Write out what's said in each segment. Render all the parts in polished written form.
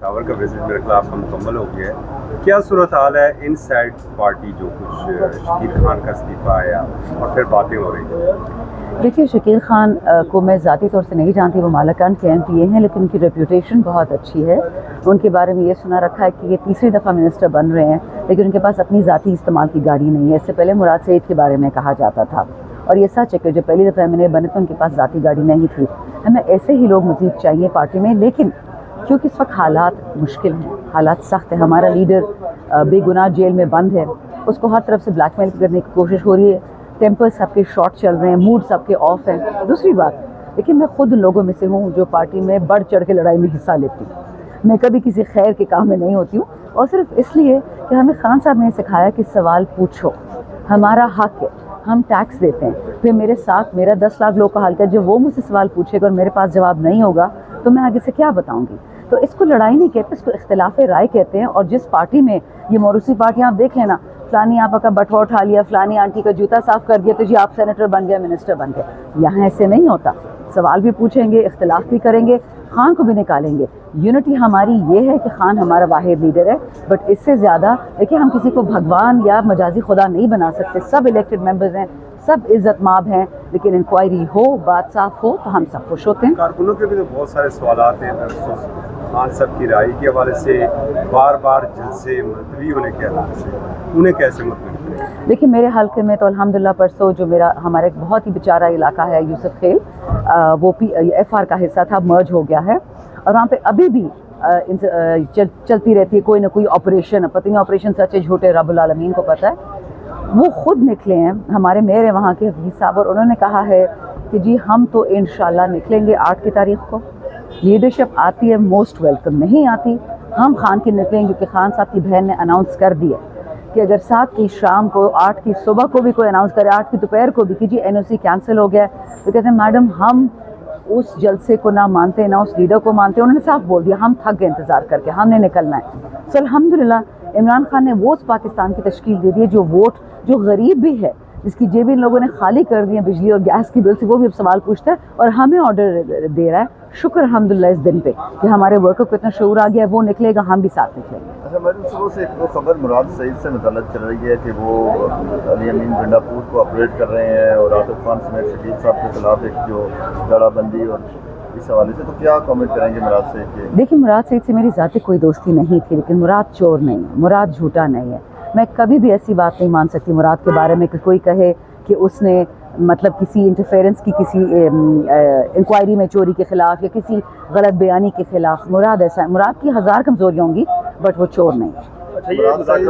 پشاور کا وزٹ میرے خلاف کا مکمل ہو گیا ہے. کیا صورتحال ہے ان سائڈ پارٹی جو کچھ شکیل خان کا استعفیٰ آیا اور پھر باتیں ہو رہی ہیں؟ دیکھیے شکیل خان کو میں ذاتی طور سے نہیں جانتی، وہ مالکان کے MP ہیں، لیکن ان کی ریپوٹیشن بہت اچھی ہے. ان کے بارے میں یہ سنا رکھا ہے کہ یہ تیسری دفعہ منسٹر بن رہے ہیں، لیکن ان کے پاس اپنی ذاتی استعمال کی گاڑی نہیں ہے. اس سے پہلے مراد سعید کے بارے میں کہا جاتا تھا، اور یہ سچ ہے کہ جو پہلی دفعہ MLA بنے تو ان کے پاس ذاتی گاڑی نہیں تھی. ہمیں ایسے ہی لوگ مزید چاہیے پارٹی میں، لیکن کیونکہ اس وقت حالات مشکل ہیں، حالات سخت ہیں. ہمارا لیڈر بے گناہ جیل میں بند ہے، اس کو ہر طرف سے بلیک میل کرنے کی کوشش ہو رہی ہے. ٹیمپر سب کے شارٹ چل رہے ہیں، موڈ سب کے آف ہیں. دوسری بات، لیکن میں خود ان لوگوں میں سے ہوں جو پارٹی میں بڑھ چڑھ کے لڑائی میں حصہ لیتی ہوں. میں کبھی کسی خیر کے کام میں نہیں ہوتی ہوں، اور صرف اس لیے کہ ہمیں خان صاحب نے سکھایا کہ سوال پوچھو، ہمارا حق ہے، ہم ٹیکس دیتے ہیں. پھر میرے ساتھ میرا 10 لاکھ لوگ کا حل کر جب وہ مجھ سے سوال پوچھے گا اور میرے پاس جواب نہیں ہوگا تو میں آگے سے کیا بتاؤں گی. تو اس کو لڑائی نہیں کہتے، اس کو اختلاف رائے کہتے ہیں. اور جس پارٹی میں یہ موروثی پارٹیاں آپ دیکھ لینا، فلانی آپا کا بٹوا اٹھا لیا، فلانی آنٹی کا جوتا صاف کر دیا تو جی آپ سینیٹر بن گئے، منسٹر بن گئے. یہاں ایسے نہیں ہوتا. سوال بھی پوچھیں گے، اختلاف بھی کریں گے، خان کو بھی نکالیں گے. یونٹی ہماری یہ ہے کہ خان ہمارا واحد لیڈر ہے، بٹ اس سے زیادہ دیکھیں ہم کسی کو بھگوان یا مجازی خدا نہیں بنا سکتے. سب الیکٹڈ ممبرز ہیں، سب عزت ماب ہیں، لیکن انکوائری ہو، بات صاف ہو تو ہم سب خوش ہوتے ہیں. کارکنوں کے بھی تو بہت سارے سوالات ہیں خان صاحب کی رائے کے حوالے سے، بار بار جلسے ملتوی ہونے کے حوالے سے، انہیں کیسے مطمئن کریں؟ دیکھیں میرے حلقے میں تو الحمدللہ پرسوں جو ہمارا ایک بہت ہی بیچارہ علاقہ ہے یوسف خیل، وہ FR کا حصہ تھا، مرج ہو گیا ہے. اور وہاں پہ ابھی بھی چلتی رہتی ہے کوئی نہ کوئی آپریشن. پتہ نہیں آپریشن سچے جھوٹے رب العالمین کو پتہ ہے. وہ خود نکلے ہیں، ہمارے میئر ہیں وہاں کے حفیظ صاحب، اور انہوں نے کہا ہے کہ جی ہم تو انشاءاللہ نکلیں گے 8 کی تاریخ کو. لیڈرشپ آتی ہے موسٹ ویلکم، نہیں آتی ہم خان کی نکلیں گے، کیونکہ خان صاحب کی بہن نے اناؤنس کر دیا کہ اگر 7 کی شام کو 8 کی صبح کو بھی کوئی اناؤنس کرے، 8 کی دوپہر کو بھی کہ جی NOC کینسل ہو گیا ہے، تو کہتے ہیں میڈم ہم اس جلسے کو نہ مانتے نہ اس لیڈر کو مانتے. انہوں نے صاف بول دیا ہم تھک گئے انتظار کر کے، ہم نے نکلنا ہے. سو الحمدللہ عمران خان نے وہ اس پاکستان کی تشکیل دے دی ہے جو ووٹ، جو غریب بھی ہے، جس کی جیبیں ان لوگوں نے خالی کر دی ہیں بجلی اور گیس کی بل سے، وہ بھی اب سوال پوچھتا ہے اور ہمیں آرڈر دے رہا ہے. شکر الحمدللہ اس دن پہ کہ ہمارے ورکر کو اتنا شعور آ گیا ہے، وہ نکلے گا ہم بھی ساتھ نکلیں گے. اچھا میڈم، صبح سے ایک خبر مراد سعید سے متعلق چل رہی ہے کہ وہ علی امین گنڈا پور کو آپریٹ کر رہے ہیں اور عاطف خان سمیت شکیل صاحب کے خلاف ایک جو داڑا بندی اور اس حوالے سے، تو کیا کامنٹ کریں گے مراد سعید کے؟ دیکھیں مراد سعید سے میری ذاتی کوئی دوستی نہیں تھی، لیکن مراد چور نہیں ہے، مراد جھوٹا نہیں ہے. میں کبھی بھی ایسی بات نہیں مان سکتی مراد کے بارے میں کہ کوئی کہے کہ اس نے مطلب کسی انٹرفیرنس کی، کسی انکوائری میں چوری کے خلاف یا کسی غلط بیانی کے خلاف. مراد ایسا ہے، مراد کی 1000 کمزوریاں ہوں گی بٹ وہ چور نہیں ہے. مراد سعید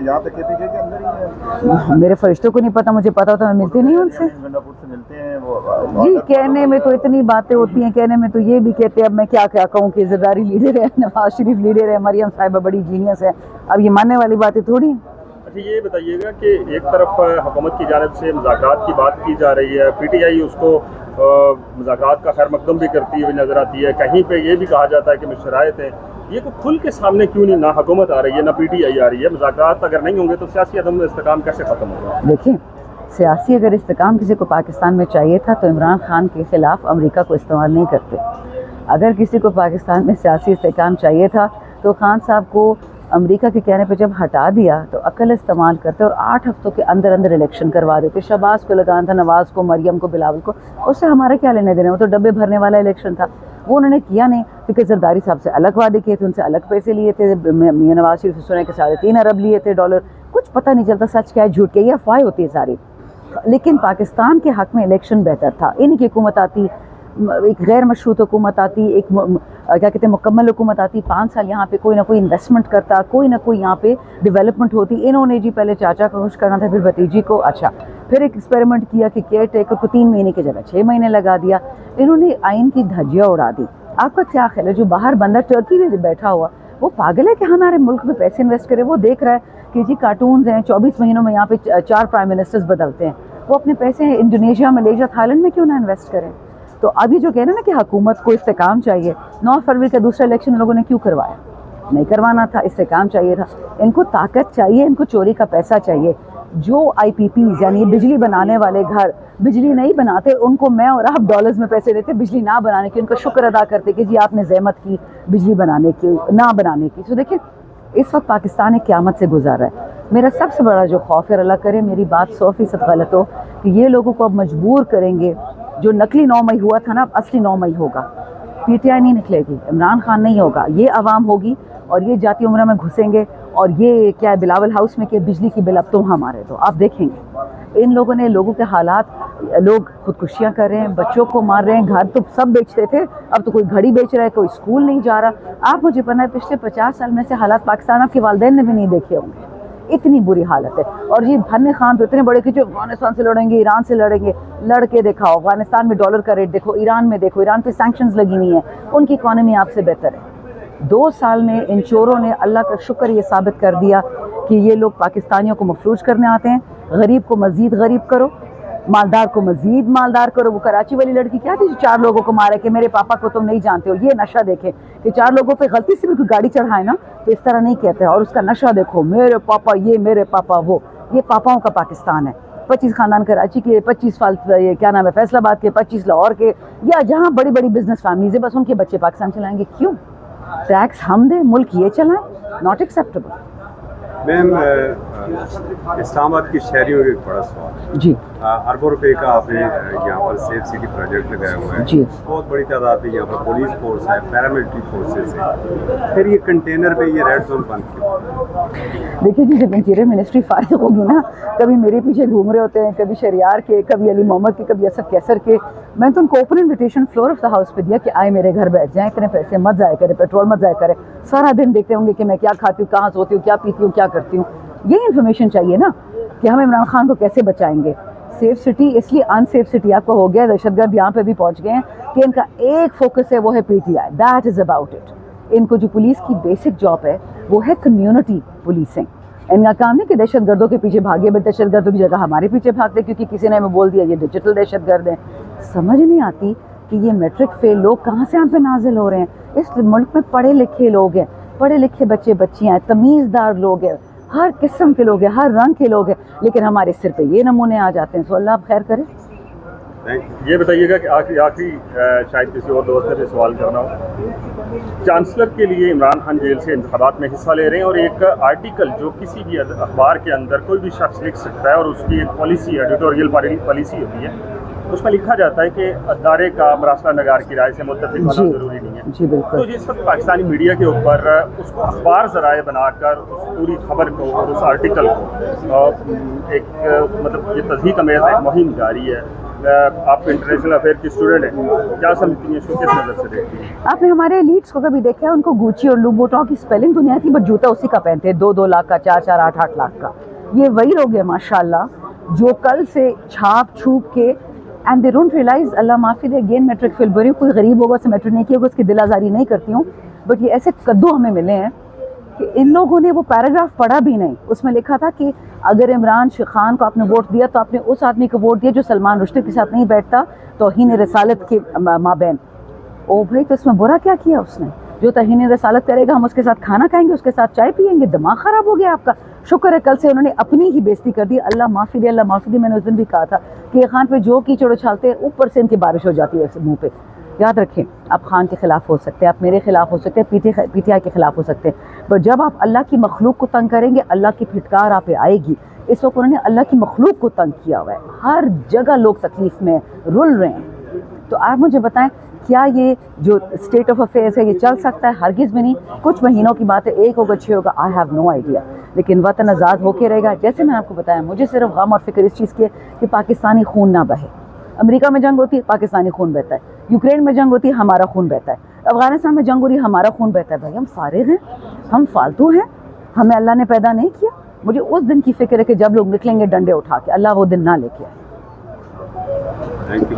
یہاں پہ KPK کے اندر ہی ہے؟ میرے فرشتوں کو نہیں پتا، مجھے پتا ہوتا میں ملتی نہیں ان سے. گنڈا پور سے ملتے ہیں وہ؟ جی کہنے میں تو اتنی باتیں ہوتی ہیں، کہنے میں تو یہ بھی کہتے ہیں. اب میں کیا کہوں کہ زرداری لیڈر ہے، نواز شریف لیڈر ہے، مریم صاحبہ بڑی جینیس ہے، اب یہ ماننے والی باتیں تھوڑی ہیں. اچھا یہ بتائیے گا کہ ایک طرف حکومت کی جانب سے مذاکرات کی بات کی جا رہی ہے، PTI اس کو مذاکرات کا خیر مقدم بھی کرتی ہوئی نظر آتی ہے، کہیں پہ یہ بھی کہا جاتا ہے کہ میں شرائط ہیں. یہ کو کھل کے سامنے کیوں نہیں، نہ حکومت آ رہی ہے نہ PTI آ رہی ہے؟ مذاکرات اگر نہیں ہوں گے تو سیاسی عدم استحکام کیسے ختم ہوگا؟ دیکھیں سیاسی اگر استحکام کسی کو پاکستان میں چاہیے تھا تو عمران خان کے خلاف امریکہ کو استعمال نہیں کرتے. اگر کسی کو پاکستان میں سیاسی استحکام چاہیے تھا تو خان صاحب کو امریکہ کے کہنے پہ جب ہٹا دیا تو عقل استعمال کرتے اور 8 ہفتوں کے اندر اندر الیکشن کروا دیتے. شہباز کو لگانا تھا، نواز کو، مریم کو، بلاول کو، اس سے ہمارے کیا لینے دینے؟ وہ تو ڈبے بھرنے والا الیکشن تھا. وہ انہوں نے کیا نہیں، کیونکہ زرداری صاحب سے الگ وعدے کیے تھے، ان سے الگ پیسے لیے تھے. میاں نواز شریف سے سنے کہ 3.5 ارب لیے تھے ڈالر. کچھ پتہ نہیں چلتا سچ کیا ہے جھوٹ کیا ہے، یہ افواہیں ہوتی ہے ساری. لیکن پاکستان کے حق میں الیکشن بہتر تھا. ان کی حکومت آتی، ایک غیر مشروط حکومت آتی، ایک کیا کہتے ہیں مکمل حکومت آتی، 5 سال یہاں پہ کوئی نہ کوئی انویسٹمنٹ کرتا، کوئی نہ کوئی یہاں پہ ڈیولپمنٹ ہوتی. انہوں نے جی پہلے چاچا کو خوش کرنا تھا، پھر بھتیجی کو. اچھا پھر ایک ایکسپیریمنٹ کیا کہ کیئر ٹیکر کو 3 مہینے کی جگہ 6 مہینے لگا دیا. انہوں نے آئین کی دھجیاں اڑا دی. آپ کا کیا خیال ہے جو باہر بندہ ٹرکی میں بیٹھا ہوا وہ پاگل ہے کہ ہمارے ملک میں پیسے انویسٹ کرے؟ وہ دیکھ رہا ہے کہ جی کارٹونز ہیں، 24 مہینوں میں یہاں پہ 4 پرائم منسٹرز بدلتے ہیں. وہ اپنے پیسے انڈونیشیا، ملیشیا، تھائی لینڈ میں کیوں نہ انویسٹ کریں؟ تو ابھی جو کہہ رہے ہیں نا کہ حکومت کو استحکام چاہیے، 9 فروری کا دوسرا الیکشن لوگوں نے کیوں کروایا؟ نہیں کروانا تھا، استحکام چاہیے تھا. ان کو طاقت چاہیے، ان کو چوری کا پیسہ چاہیے. جو IPPs یعنی بجلی بنانے والے گھر بجلی نہیں بناتے ان کو میں اور آپ ڈالرز میں پیسے دیتے بجلی نہ بنانے کی، ان کا شکر ادا کرتے کہ جی آپ نے زحمت کی بجلی بنانے کی نہ بنانے کی. تو دیکھیں اس وقت پاکستان ایک قیامت سے گزر رہا ہے. میرا سب سے بڑا جو خوف ہے، اللہ کرے میری بات 100% غلط ہو، کہ یہ لوگوں کو اب مجبور کریں گے. جو نقلی 9 مئی ہوا تھا نا، اب اصلی 9 مئی ہوگا. PTI نہیں نکلے گی، عمران خان نہیں ہوگا، یہ عوام ہوگی اور یہ جاتی عمرہ میں گھسیں گے. اور یہ کیا ہے بلاول ہاؤس میں کہ بجلی کی بل اب تو ہمارے تو آپ دیکھیں گے ان لوگوں نے لوگوں کے حالات. لوگ خودکشیاں کر رہے ہیں، بچوں کو مار رہے ہیں، گھر تو سب بیچتے تھے اب تو کوئی گھڑی بیچ رہا ہے، کوئی اسکول نہیں جا رہا. آپ مجھے پتہ ہے پچھلے 50 سال میں سے حالات پاکستان آپ کے والدین نے بھی نہیں دیکھے ہوں گے. اتنی بری حالت ہے. اور یہ بھرنے خان تو اتنے بڑے کہ جو افغانستان سے لڑیں گے، ایران سے لڑیں گے. لڑ کے دکھاؤ. افغانستان میں ڈالر کا ریٹ دیکھو، ایران میں دیکھو، ایران پہ سینکشنز لگی ہوئی ہیں، ان کی اکانومی آپ سے بہتر ہے. 2 سال میں ان چوروں نے اللہ کا شکر یہ ثابت کر دیا کہ یہ لوگ پاکستانیوں کو مفلوج کرنے آتے ہیں. غریب کو مزید غریب کرو، مالدار کو مزید مالدار کرو. وہ کراچی والی لڑکی کیا تھی جو 4 لوگوں کو مارے کہ میرے پاپا کو تم نہیں جانتے ہو. یہ نشہ دیکھے کہ 4 لوگوں پہ غلطی سے بھی کوئی گاڑی چڑھائے نا تو اس طرح نہیں کہتے. اور اس کا نشہ دیکھو، میرے پاپا یہ، میرے پاپا وہ. یہ پاپاؤں کا پاکستان ہے. 25 خاندان کراچی کے، 25 یہ کیا نام ہے فیصل آباد کے، 25 لاہور کے، یا جہاں بڑی بڑی بزنس فیملیز ہے بس ان کے بچے پاکستان چلائیں گے. کیوں؟ ٹیکس ہم دیں، ملک یہ چلائیں. Not acceptable. میم اسلام آباد کی شہریوں کا ایک بڑا سوال ہے. جی اربوں روپے کا آپ نے یہاں پر سیف سٹی پروجیکٹ لگایا ہوا ہے. جی. بہت بڑی تعداد میں یہاں پر پولیس فورس ہے، پیراملٹری فورسز ہے. پھر یہ کنٹینر پہ یہ ریڈ زون بند کیوں؟ دیکھیے جی، جب انٹیریئر منسٹری فارغ ہوگی نا، کبھی میرے پیچھے گھوم رہے ہوتے ہیں، کبھی شریار کے، کبھی علی محمد کے، کبھی اسد کیسر کے. میں تو ان کو open invitation floor of the house پہ دیا کہ آئے میرے گھر بیٹھ جائیں، اتنے پیسے مت ضائع کریں، پیٹرول مت ضائع کریں. سارا دن دیکھتے ہوں گے کہ میں کیا کھاتی ہوں، کہاں سوتی ہوں، کیا پیتی ہوں، کیا کرتی ہوں. یہ انفارمیشن چاہیے نا کہ ہم عمران خان کو کیسے بچائیں گے. سیف سٹی اس لیے ان سیف سٹی آپ کو ہو گیا. دہشت گرد یہاں پہ بھی پہنچ گئے ہیں کہ ان کا ایک فوکس ہے، وہ ہے PTI. That is about it. ان کو جو پولیس کی بیسک جاب ہے وہ ہے کمیونٹی پولیسنگ. ان کا کام ہے کہ دہشت گردوں کے پیچھے بھاگے، بٹ دہشت گردوں کی جگہ ہمارے پیچھے بھاگتے کیونکہ کسی نے ہمیں بول دیا یہ ڈیجیٹل دہشت گرد ہیں. سمجھ نہیں آتی کہ یہ میٹرک فیل لوگ کہاں سے ہم پہ نازل ہو رہے ہیں. اس ملک میں پڑھے لکھے لوگ ہیں، پڑھے لکھے بچے بچیاں ہیں، تمیزدار لوگ ہیں، ہر قسم کے لوگ ہیں، ہر رنگ کے لوگ ہیں، لیکن ہمارے سر پہ یہ نمونے آ جاتے ہیں. سو اللہ آپ خیر کرے. یہ بتائیے گا کہ آخری شاید کسی اور دوست نے بھی سوال کرنا ہو. چانسلر کے لیے عمران خان جیل سے انتخابات میں حصہ لے رہے ہیں، اور ایک آرٹیکل جو کسی بھی اخبار کے اندر کوئی بھی شخص لکھ سکتا ہے، اور اس کی ایک پالیسی ایڈیٹوریل پالیسی ہوتی ہے، اس میں لکھا جاتا ہے کہ ادارے کا مراسلہ نگار کی رائے سے متفق ہونا ضروری نہیں ہے. جی بالکل. تو جس وقت پاکستانی میڈیا کے اوپر اس کو اخبار ذرائع بنا کر اس پوری خبر کو اور اس آرٹیکل کو ایک مطلب یہ تصدیق امیز ایک مہم جاری ہے. آپ انٹرنیشنل افیئر کی اسٹوڈنٹ ہیں، کیا سمجھتی ہیں، اس کو کس نظر سے دیکھتی ہیں؟ آپ نے ہمارے ایلیٹس کو کبھی دیکھا ہے ان کو گوچی اور لوبوٹوں کی اسپیلنگ دنیا تھی، بٹ جوتا اسی کا پہنتے ہیں، 2-2 لاکھ کا، 4-4 8-8 لاکھ کا. یہ وہی لوگ ہیں ماشاءاللہ جو کل سے چھاپ چھوپ کے اینڈ دے ڈونٹ ریئلائز. اللہ معافی دے، اگین میٹرک فیل بری. کوئی غریب ہوگا اسے میٹرک نہیں کیا ہوگا، اس کی دل آزاری نہیں کرتی ہوں، بٹ یہ ایسے کدو ہمیں ملے ہیں کہ ان لوگوں نے وہ پیراگراف پڑھا بھی نہیں. اس میں لکھا تھا کہ اگر عمران خان کو آپ نے ووٹ دیا تو آپ نے اس آدمی کو ووٹ دیا جو سلمان رشدی کے ساتھ نہیں بیٹھتا، توہین رسالت کے مابین. او بھائی، تو اس میں برا کیا کیا اس نے؟ جو توہین رسالت کرے گا ہم اس کے ساتھ کھانا کھائیں گے، اس کے ساتھ چائے پیئیں گے. دماغ خراب ہو گیا آپ کا. شکر ہے کل سے انہوں نے اپنی ہی بےزتی کر دی. اللہ معافی دے، اللہ معافی دے. میں نے اس دن بھی کہا تھا کہ خان پہ جو کیچڑ اچھالتے ہیں اوپر سے ان کی بارش ہو جاتی ہے منہ پہ. یاد رکھیں، آپ خان کے خلاف ہو سکتے ہیں، آپ میرے خلاف ہو سکتے ہیں، PTI کے خلاف ہو سکتے ہیں، پر جب آپ اللہ کی مخلوق کو تنگ کریں گے اللہ کی پھٹکار آپ پہ آئے گی. اس وقت انہوں نے اللہ کی مخلوق کو تنگ کیا ہوا ہے. ہر جگہ لوگ تکلیف میں رل رہے ہیں. تو آپ مجھے بتائیں کیا یہ جو اسٹیٹ آف افیئرس ہے یہ چل سکتا ہے؟ ہرگز بھی نہیں. کچھ مہینوں کی بات ہے، 1 ہوگا 6 ہوگا، آئی ہیو نو آئیڈیا. لیکن وطن آزاد ہو کے رہے گا. جیسے میں آپ کو بتایا، مجھے صرف غم اور فکر اس چیز کی ہے کہ پاکستانی خون نہ بہے. امریکہ میں جنگ ہوتی ہے، پاکستانی خون بہتا ہے. یوکرین میں جنگ ہوتی ہے، ہمارا خون بہتا ہے. افغانستان میں جنگ ہو رہی ہے، ہمارا خون بہتا ہے. بھائی ہم فارغ ہیں، ہم فالتو ہیں، ہمیں اللہ نے پیدا نہیں کیا. مجھے اس دن کی فکر ہے کہ جب لوگ نکلیں گے ڈنڈے اٹھا کے، اللہ وہ دن نہ لے کے آئے.